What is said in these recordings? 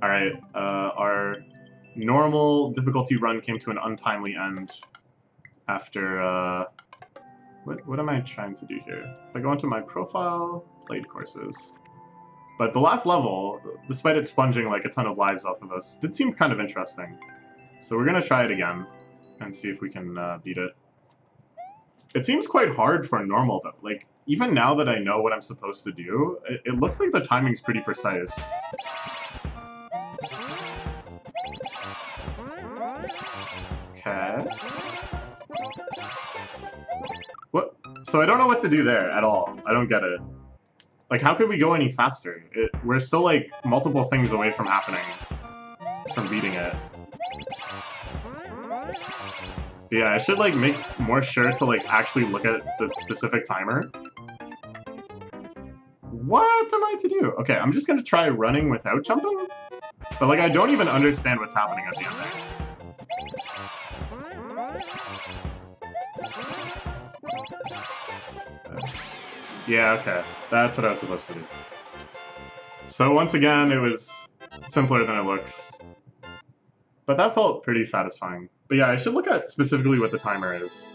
Alright, our normal difficulty run came to an untimely end after, what am I trying to do here? If I go into my profile, played courses. But the last level, despite it sponging like a ton of lives off of us, did seem kind of interesting. So we're gonna try it again and see if we can beat it. It seems quite hard for normal though. Like, even now that I know what I'm supposed to do, it looks like the timing's pretty precise. Okay. What? So I don't know what to do there at all. I don't get it. Like, how could we go any faster? We're still, like, multiple things away from happening. From beating it. Yeah, I should, like, make more sure to, like, actually look at the specific timer. What am I to do? Okay, I'm just gonna try running without jumping? But, like, I don't even understand what's happening at the end there. Yeah, okay. That's what I was supposed to do. So once again, it was simpler than it looks. But that felt pretty satisfying. But yeah, I should look at specifically what the timer is.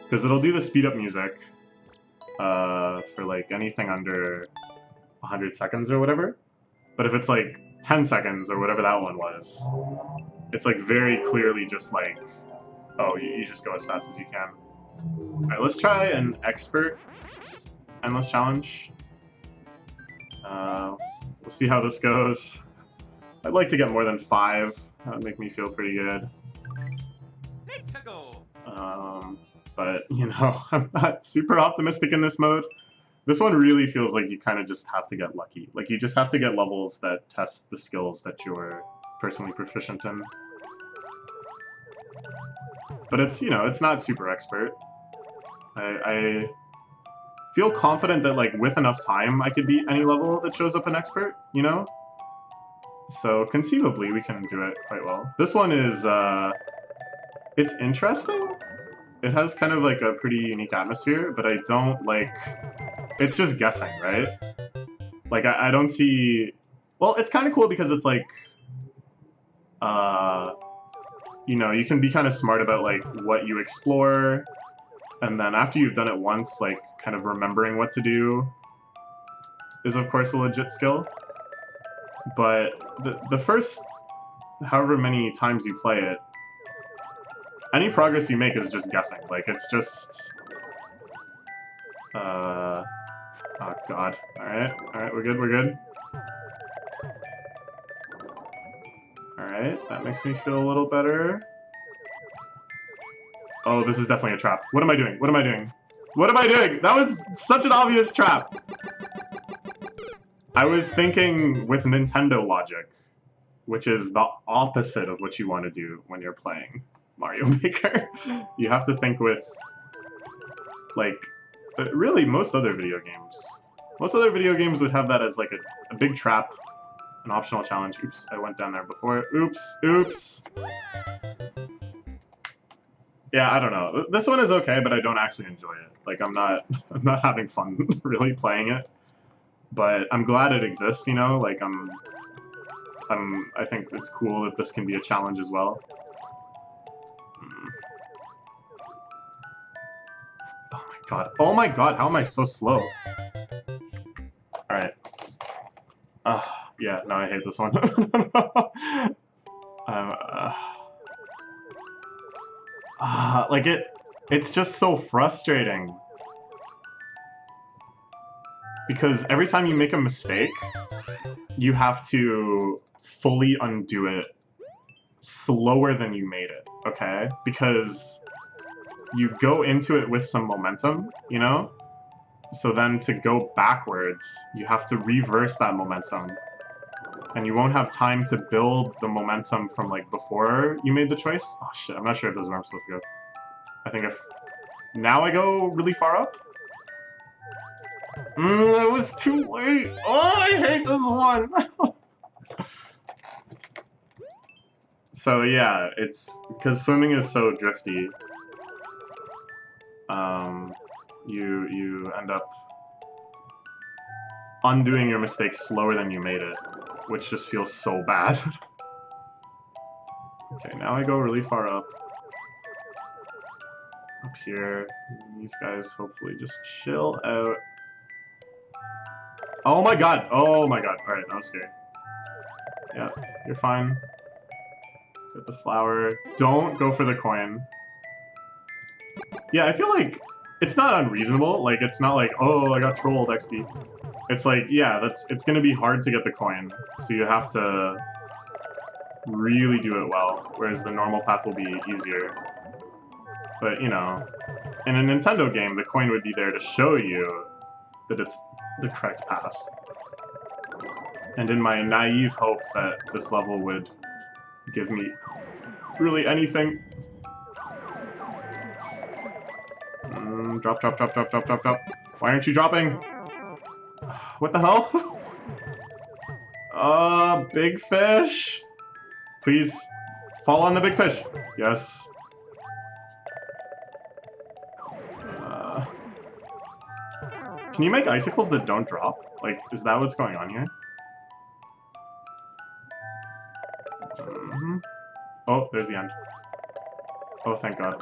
Because it'll do the speed up music for like anything under 100 seconds or whatever. But if it's like 10 seconds or whatever that one was, it's like very clearly just like, oh, you just go as fast as you can. Alright, let's try an expert endless challenge. We'll see how this goes. I'd like to get more than 5. That would make me feel pretty good. But, you know, I'm not super optimistic in this mode. This one really feels like you kind of just have to get lucky. Like, you just have to get levels that test the skills that you're personally proficient in. But it's, you know, it's not super expert. I feel confident that, like, with enough time, I could beat any level that shows up in expert, you know? So, conceivably, we can do it quite well. This one is, it's interesting. It has kind of, like, a pretty unique atmosphere, but I don't, like... It's just guessing, right? Like, I don't see... Well, it's kind of cool because it's, like... You know, you can be kind of smart about, like, what you explore, and then after you've done it once, like, kind of remembering what to do is, of course, a legit skill. But the first however many times you play it, any progress you make is just guessing. Like, it's just... Oh, God. Alright, we're good, we're good. Alright, that makes me feel a little better. Oh, this is definitely a trap. What am I doing? What am I doing? What am I doing? That was such an obvious trap! I was thinking with Nintendo logic, which is the opposite of what you want to do when you're playing Mario Maker. You have to think with, like, really most other video games. Most other video games would have that as, like, a big trap, an optional challenge. Oops, I went down there before. Oops, oops! Yeah, I don't know. This one is okay, but I don't actually enjoy it. Like, I'm not having fun really playing it. But I'm glad it exists, you know? Like, I think it's cool that this can be a challenge as well. Oh my god. Oh my god, how am I so slow? Alright. Yeah, no, I hate this one. Like, it's just so frustrating. Because every time you make a mistake, you have to fully undo it slower than you made it, okay? Because you go into it with some momentum, you know? So then to go backwards, you have to reverse that momentum. And you won't have time to build the momentum from, like, before you made the choice. Oh, shit, I'm not sure if this is where I'm supposed to go. I think if... Now I go really far up? It was too late! Oh, I hate this one! So, yeah, it's... Because swimming is so drifty, you end up undoing your mistakes slower than you made it. which just feels so bad. Okay, now I go really far up. Up here. These guys hopefully just chill out. Oh my god! Oh my god. Alright, that was scary. Yeah, you're fine. Get the flower. Don't go for the coin. Yeah, I feel like it's not unreasonable. Like, it's not like, oh, I got trolled, XD. It's like, yeah, it's gonna be hard to get the coin. So you have to really do it well, whereas the normal path will be easier. But, you know, in a Nintendo game, the coin would be there to show you that it's the correct path. And in my naive hope that this level would give me really anything. Drop, drop, drop, drop, drop, drop, drop. Why aren't you dropping? What the hell? Big fish. Please fall on the big fish. Yes. Can you make icicles that don't drop? Like, is that what's going on here? Oh, there's the end. Oh, thank God.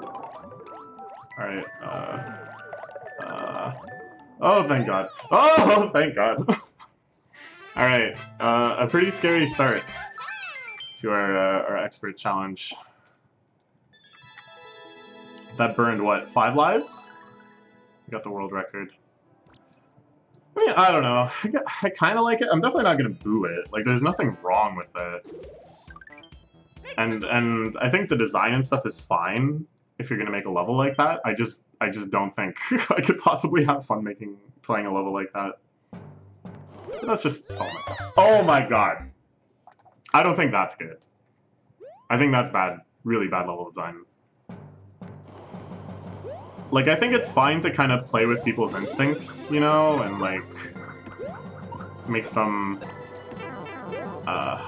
Alright, oh, thank God. Oh, thank God. Alright, a pretty scary start to our expert challenge. That burned, what, 5 lives? We got the world record. I mean, I don't know. I kind of like it. I'm definitely not going to boo it. Like, there's nothing wrong with it. And I think the design and stuff is fine if you're going to make a level like that. I just don't think I could possibly have fun playing a level like that. But that's just... Oh my God. Oh my God! I don't think that's good. I think that's bad. Really bad level design. Like, I think it's fine to kind of play with people's instincts, you know, and, like, make them, kind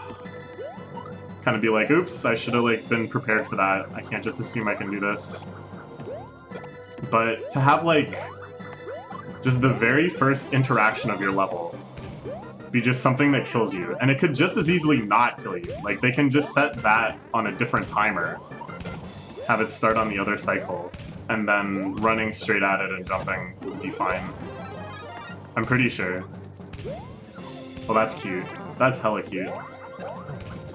of be like, oops, I should have, like, been prepared for that. I can't just assume I can do this. But to have, like, just the very first interaction of your level be just something that kills you, and it could just as easily not kill you. Like, they can just set that on a different timer, have it start on the other cycle, and then running straight at it and jumping would be fine. I'm pretty sure. Well, that's cute. That's hella cute.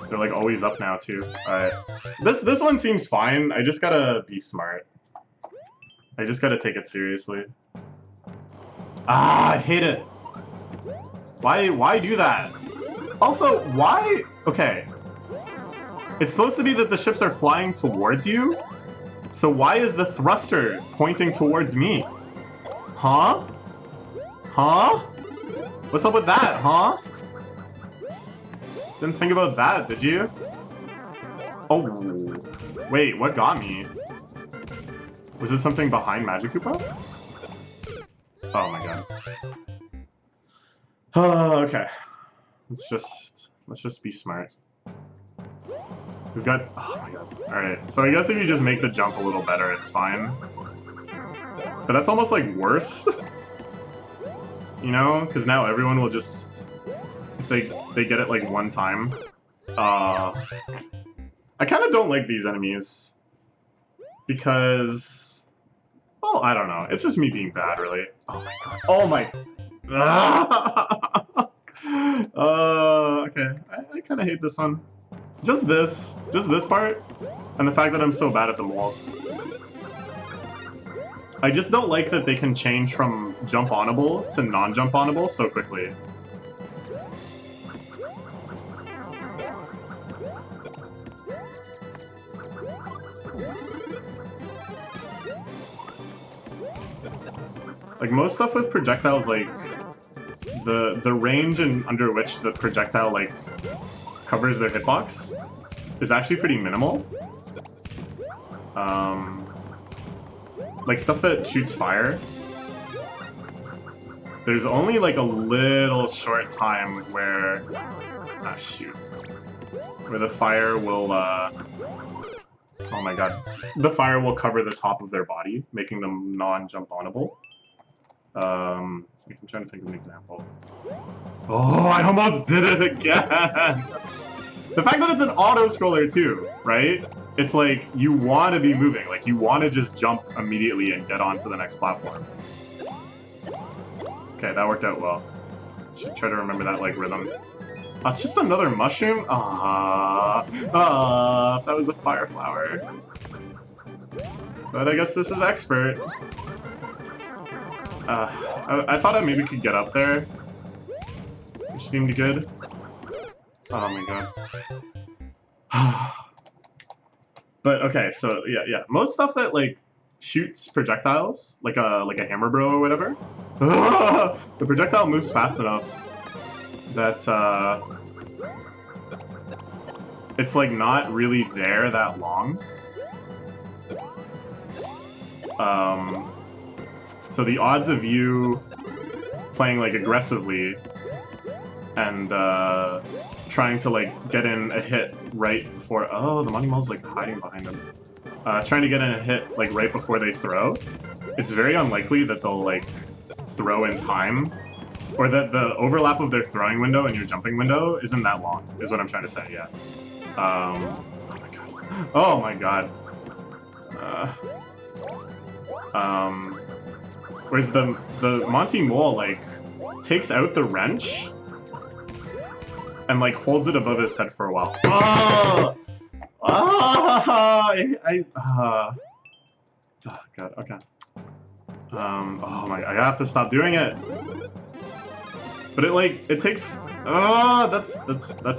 They're like always up now too. Alright. This one seems fine. I just gotta be smart. I just gotta take it seriously. Ah, I hate it. Why do that? Also, why? Okay. It's supposed to be that the ships are flying towards you. So why is the thruster pointing towards me? Huh? Huh? What's up with that, huh? Didn't think about that, did you? Oh, wait, what got me? Was it something behind Magic Koopa? Oh my God. Oh, okay. Let's just be smart. We've got... Oh my God. Alright, so I guess if you just make the jump a little better, it's fine. But that's almost like worse. You know? Because now everyone will just... If they get it like one time. I kind of don't like these enemies. Because... Well, I don't know. It's just me being bad, really. Oh my God. Oh my... Okay. I kind of hate this one. Just this part, and the fact that I'm so bad at the moles. I just don't like that they can change from jump-onable to non-jump-onable so quickly. Like, most stuff with projectiles, like, the range under which the projectile, like, covers their hitbox is actually pretty minimal. Like stuff that shoots fire, there's only like a little short time where, where the fire will, oh my God, the fire will cover the top of their body, making them non-jump-onable. I'm trying to think of an example. Oh, I almost did it again! The fact that it's an auto-scroller too, right? It's like, you want to be moving. Like, you want to just jump immediately and get onto the next platform. Okay, that worked out well. Should try to remember that, like, rhythm. Oh, it's just another mushroom? That was a fire flower. But I guess this is expert. I thought I maybe could get up there, which seemed good. Oh my god. But okay, so yeah. Most stuff that like shoots projectiles, like a hammer bro or whatever, the projectile moves fast enough that it's like not really there that long. So the odds of you playing like aggressively and trying to like get in a hit right before, oh, the Monty Mall's like hiding behind them. Trying to get in a hit like right before they throw, it's very unlikely that they'll like throw in time, or that the overlap of their throwing window and your jumping window isn't that long, is what I'm trying to say, yeah. Oh my god. Whereas the Monty Mole like takes out the wrench and like holds it above his head for a while. Oh! Oh god, okay. Oh my, I have to stop doing it. But it takes, that's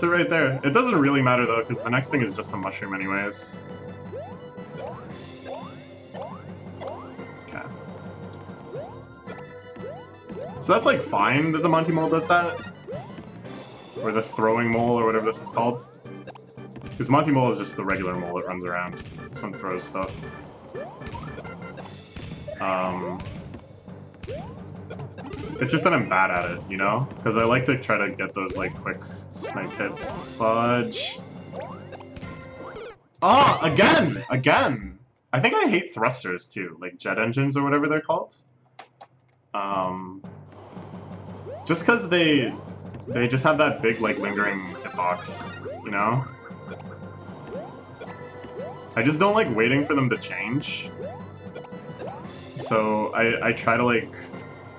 it right there. It doesn't really matter though, because the next thing is just a mushroom anyways. Okay. So that's like fine that the Monty Mole does that. Or the throwing mole, or whatever this is called. Because Monty Mole is just the regular mole that runs around. This one throws stuff. It's just that I'm bad at it, you know? Because I like to try to get those, like, quick snipe hits. Fudge. Oh, again! Again! I think I hate thrusters, too. Like, jet engines or whatever they're called. Just because they just have that big, like, lingering hitbox, you know? I just don't like waiting for them to change. So I try to, like,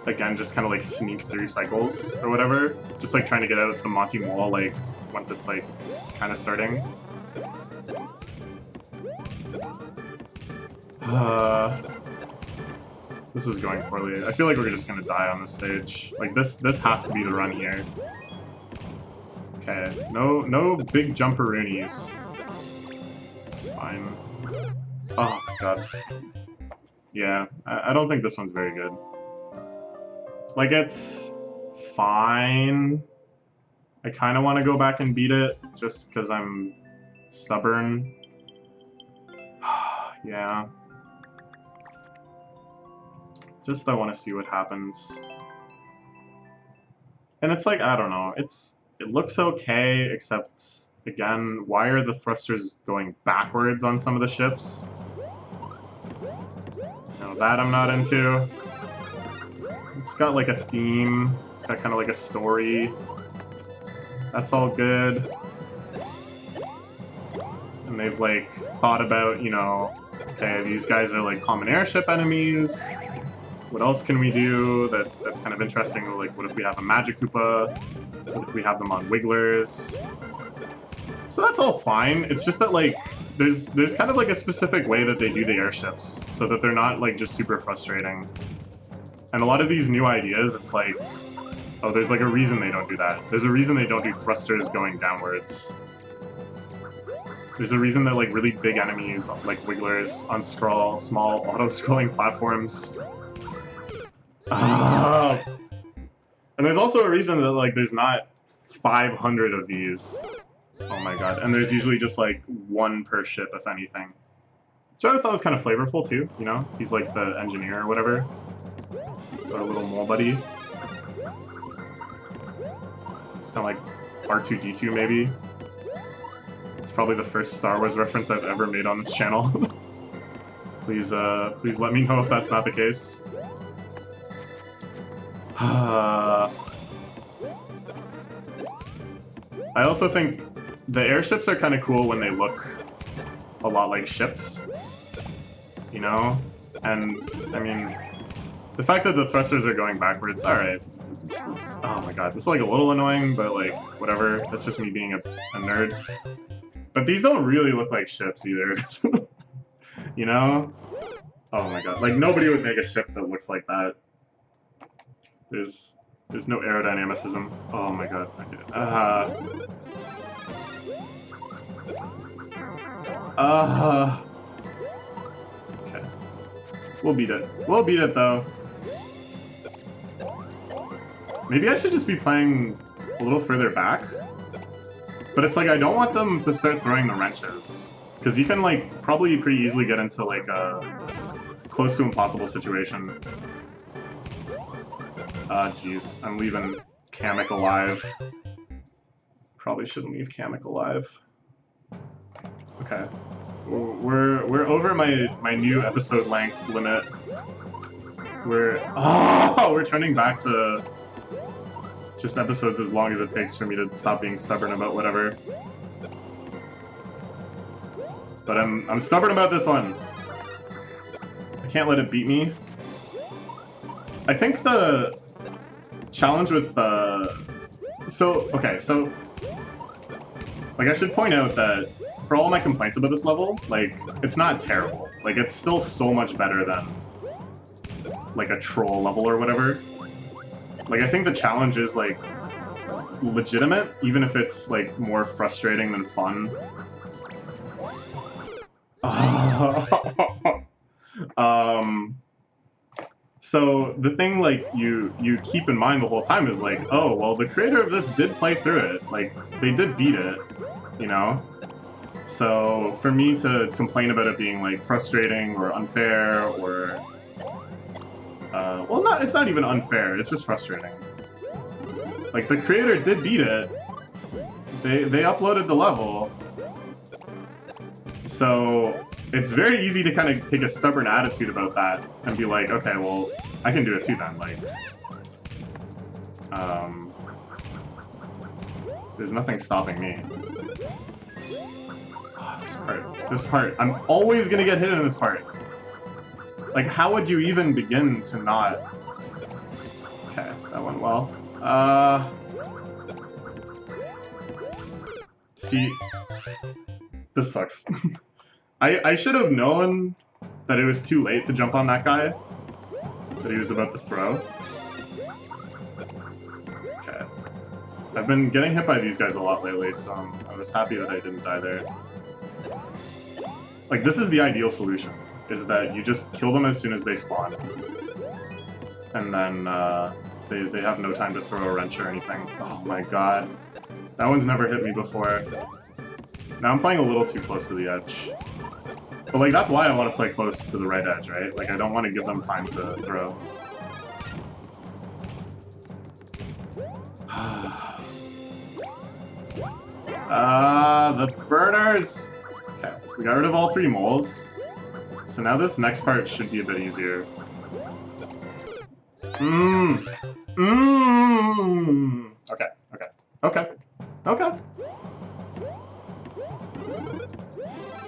again, just kind of, like, sneak through cycles or whatever. Just, like, trying to get out the Monty Mole, like, once it's, like, kind of starting. This is going poorly. I feel like we're just gonna die on this stage. Like, this has to be the run here. Okay, no big jumperoonies. It's fine. Oh my god. Yeah, I don't think this one's very good. Like, it's fine. I kind of want to go back and beat it, just because I'm stubborn. Yeah. Just I want to see what happens. And it's like, I don't know, it looks okay, except, again, why are the thrusters going backwards on some of the ships? No, that I'm not into. It's got like a theme, it's got kind of like a story. That's all good. And they've like thought about, you know, okay, these guys are like common airship enemies. What else can we do that's kind of interesting? Like, what if we have a Magic Koopa? What if we have them on Wigglers? So that's all fine. It's just that, like, there's kind of like a specific way that they do the airships, so that they're not like just super frustrating. And a lot of these new ideas, it's like, oh, there's like a reason they don't do that. There's a reason they don't do thrusters going downwards. There's a reason that like really big enemies, like Wigglers, on small auto-scrolling platforms. And there's also a reason that like there's not 500 of these. Oh my god. And there's usually just like one per ship, if anything. Which I always thought was kind of flavorful too, you know? He's like the engineer or whatever. Our little mole buddy. It's kind of like R2-D2 maybe. It's probably the first Star Wars reference I've ever made on this channel. Please let me know if that's not the case. I also think the airships are kind of cool when they look a lot like ships, you know? And, I mean, the fact that the thrusters are going backwards, alright. Oh my god, this is like a little annoying, but like, whatever. That's just me being a nerd. But these don't really look like ships either. You know? Oh my god, like nobody would make a ship that looks like that. There's no aerodynamicism. Oh my god. Okay. We'll beat it. We'll beat it though. Maybe I should just be playing a little further back. But it's like I don't want them to start throwing the wrenches. Because you can like probably pretty easily get into like a close to impossible situation. Jeez. I'm leaving Kamek alive. Probably shouldn't leave Kamek alive. Okay. We're over my new episode length limit. We're turning back to just episodes as long as it takes for me to stop being stubborn about whatever. But I'm stubborn about this one. I can't let it beat me. I think the challenge with so like I should point out that for all my complaints about this level, like it's not terrible. Like it's still so much better than like a troll level or whatever. Like I think the challenge is like legitimate, even if it's like more frustrating than fun. So the thing like you keep in mind the whole time is like, oh well, the creator of this did play through it. Like they did beat it, you know. So for me to complain about it being like frustrating or unfair or well, it's not even unfair. It's just frustrating. Like the creator did beat it. They uploaded the level. So it's very easy to kind of take a stubborn attitude about that and be like, okay, well, I can do it too then. Like, there's nothing stopping me. Oh, this part, I'm always gonna get hit in this part. Like, how would you even begin to not? Okay, that went well. See, this sucks. I should have known that it was too late to jump on that guy that he was about to throw. Okay. I've been getting hit by these guys a lot lately, so I was happy that I didn't die there. Like, this is the ideal solution, is that you just kill them as soon as they spawn. And then they have no time to throw a wrench or anything. Oh my god. That one's never hit me before. Now I'm playing a little too close to the edge. But like, that's why I want to play close to the right edge, right? Like, I don't want to give them time to throw. The burners! Okay, we got rid of all 3 moles. So now this next part should be a bit easier. Okay, okay, okay, okay.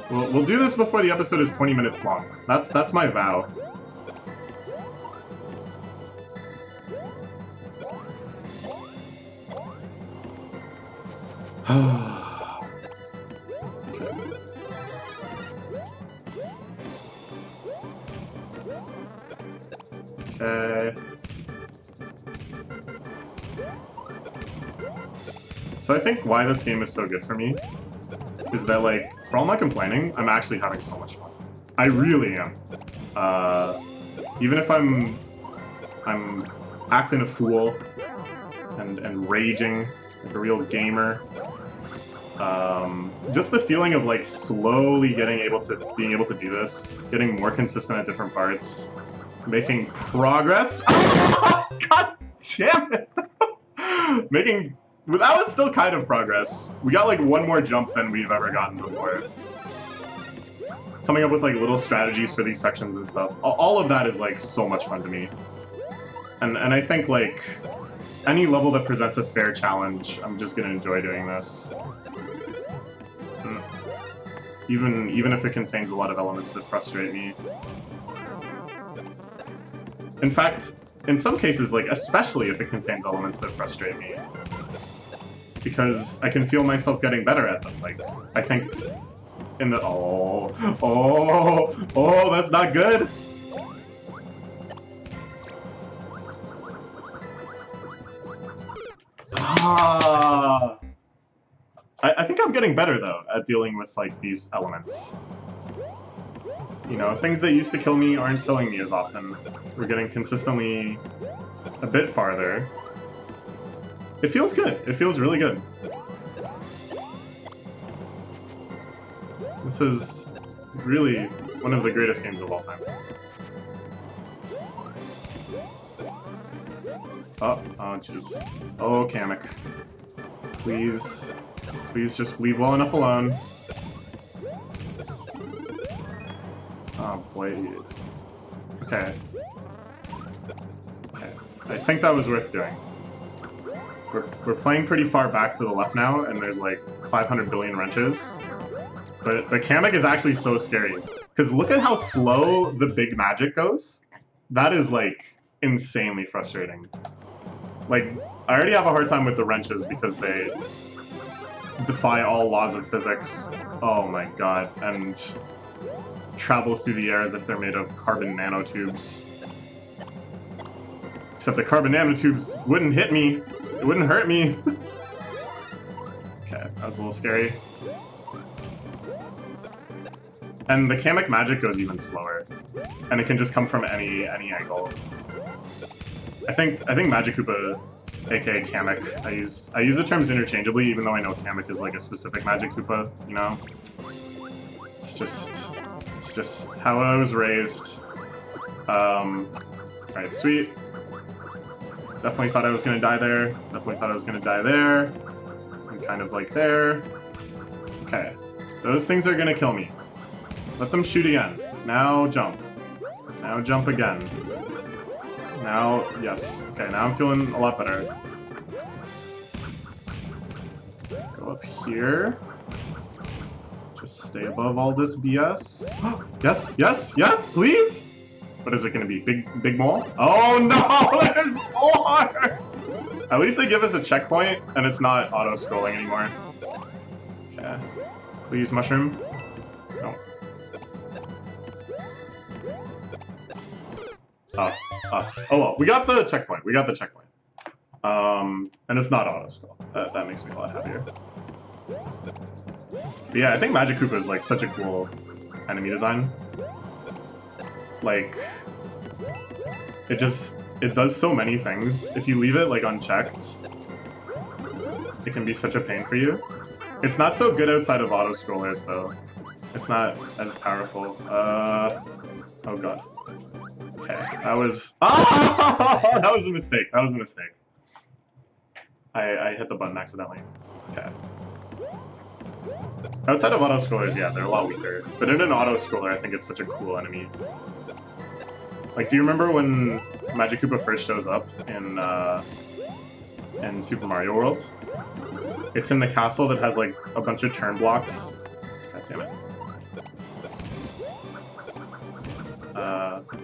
We'll do this before the episode is 20 minutes long. That's my vow. Okay. So I think why this game is so good for me is that, like, for all my complaining, I'm actually having so much fun. I really am. Even if I'm acting a fool and raging like a real gamer, just the feeling of like slowly being able to do this, getting more consistent at different parts, making progress. God damn it! That was still kind of progress. We got like one more jump than we've ever gotten before. Coming up with like little strategies for these sections and stuff. All of that is like so much fun to me. And I think, like, any level that presents a fair challenge, I'm just gonna enjoy doing this. Even if it contains a lot of elements that frustrate me. In fact, in some cases, like, especially if it contains elements that frustrate me. Because I can feel myself getting better at them. Like, I think in the... Oh, that's not good! Ah! I think I'm getting better, though, at dealing with, like, these elements. You know, things that used to kill me aren't killing me as often. We're getting consistently a bit farther. It feels good. It feels really good. This is really one of the greatest games of all time. Oh, jeez. Oh, Kamek. Please. Please just leave well enough alone. Oh, boy. Okay. Okay. I think that was worth doing. We're playing pretty far back to the left now, and there's like 500 billion wrenches. But the Kamek is actually so scary. Because look at how slow the big magic goes. That is, like, insanely frustrating. Like, I already have a hard time with the wrenches because they defy all laws of physics. Oh my god. And travel through the air as if they're made of carbon nanotubes. Except the carbon nanotubes wouldn't hit me. It wouldn't hurt me. Okay, that was a little scary. And the Kamek magic goes even slower. And it can just come from any angle. I think Magic Koopa, aka Kamek, I use the terms interchangeably, even though I know Kamek is like a specific Magic Koopa, you know? It's just how I was raised. Alright, sweet. Definitely thought I was gonna die there. Definitely thought I was gonna die there. I'm kind of like there. Okay. Those things are gonna kill me. Let them shoot again. Now jump. Now jump again. Now, yes. Okay, now I'm feeling a lot better. Go up here. Just stay above all this BS. Yes, yes, yes, please! What is it gonna be? Big mole? Oh no! There's more! At least they give us a checkpoint, and it's not auto-scrolling anymore. Okay. Please, mushroom. No. Oh well, we got the checkpoint. We got the checkpoint. And it's not auto-scroll. That makes me a lot happier. But yeah, I think Magic Koopa is like such a cool enemy design. Like, it does so many things. If you leave it like unchecked, it can be such a pain for you. It's not so good outside of auto-scrollers though. It's not as powerful. Oh god. Okay, that was... Oh! That was a mistake. That was a mistake. I hit the button accidentally. Okay. Outside of auto-scrollers, yeah, they're a lot weaker. But in an auto-scroller, I think it's such a cool enemy. Like, do you remember when Magic Koopa first shows up in Super Mario World? It's in the castle that has, like, a bunch of turn blocks. God damn it.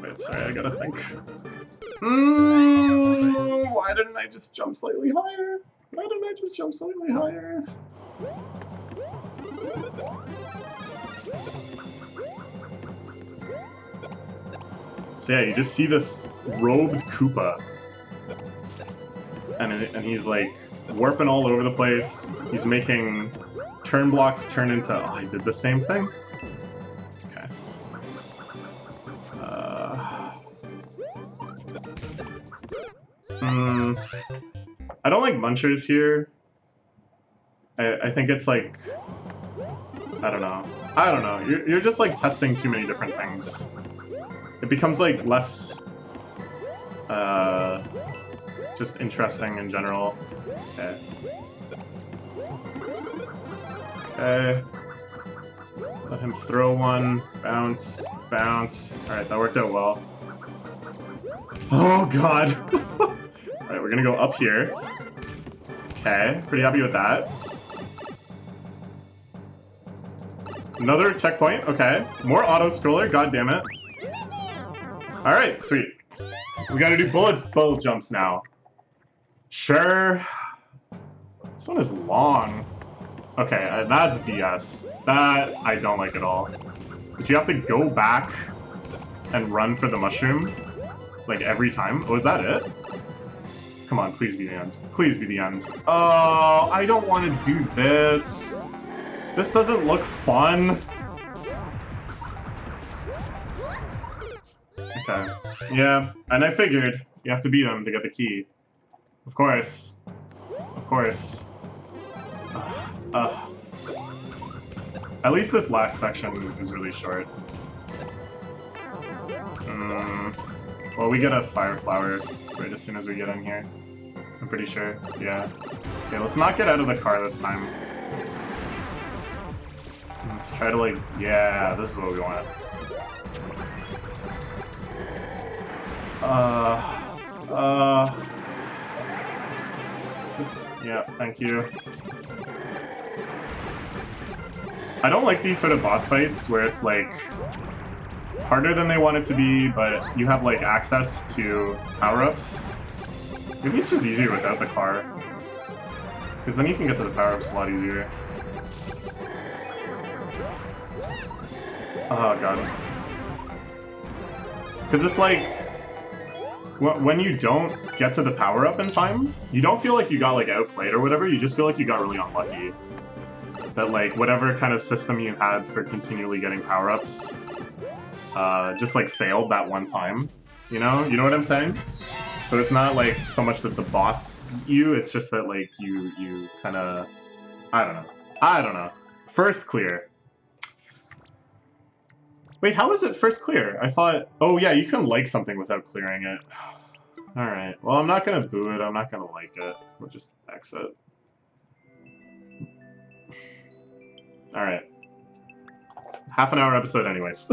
Wait, sorry, I gotta think. Why didn't I just jump slightly higher? Why didn't I just jump slightly higher? So yeah, you just see this robed Koopa. And he's like warping all over the place. He's making turn blocks turn into... Oh, I did the same thing? Okay. I don't like munchers here. I think it's like... I don't know. You're just like testing too many different things. It becomes like less just interesting in general. Okay. Okay. Let him throw one. Bounce. Bounce. Alright, that worked out well. Oh god. Alright, we're gonna go up here. Okay, pretty happy with that. Another checkpoint, okay. More auto-scroller, god damn it. Alright, sweet. We gotta do bullet jumps now. Sure. This one is long. Okay, that's BS. That I don't like at all. But you have to go back and run for the mushroom, like, every time. Oh, is that it? Come on, please be the end. Please be the end. Oh, I don't want to do this. This doesn't look fun. Okay. Yeah, and I figured you have to beat him to get the key. Of course. Of course. At least this last section is really short. Well, we get a fire flower right as soon as we get in here. I'm pretty sure. Yeah. Okay, let's not get out of the car this time. Let's try to, like, yeah, this is what we want. Just, yeah, thank you. I don't like these sort of boss fights where it's, like, harder than they want it to be, but you have, like, access to power-ups. Maybe it's just easier without the car. Because then you can get to the power-ups a lot easier. Oh, God. Because it's like, when you don't get to the power-up in time, you don't feel like you got, like, outplayed or whatever, you just feel like you got really unlucky. That, like, whatever kind of system you had for continually getting power-ups just, like, failed that one time. You know? You know what I'm saying? So it's not, like, so much that the boss beat you, it's just that, like, you kind of... I don't know. First clear. Wait, how is it first clear? I thought... Oh, yeah, you can like something without clearing it. Alright, well, I'm not gonna boo it, I'm not gonna like it. We'll just exit. Alright. Half an hour episode anyways.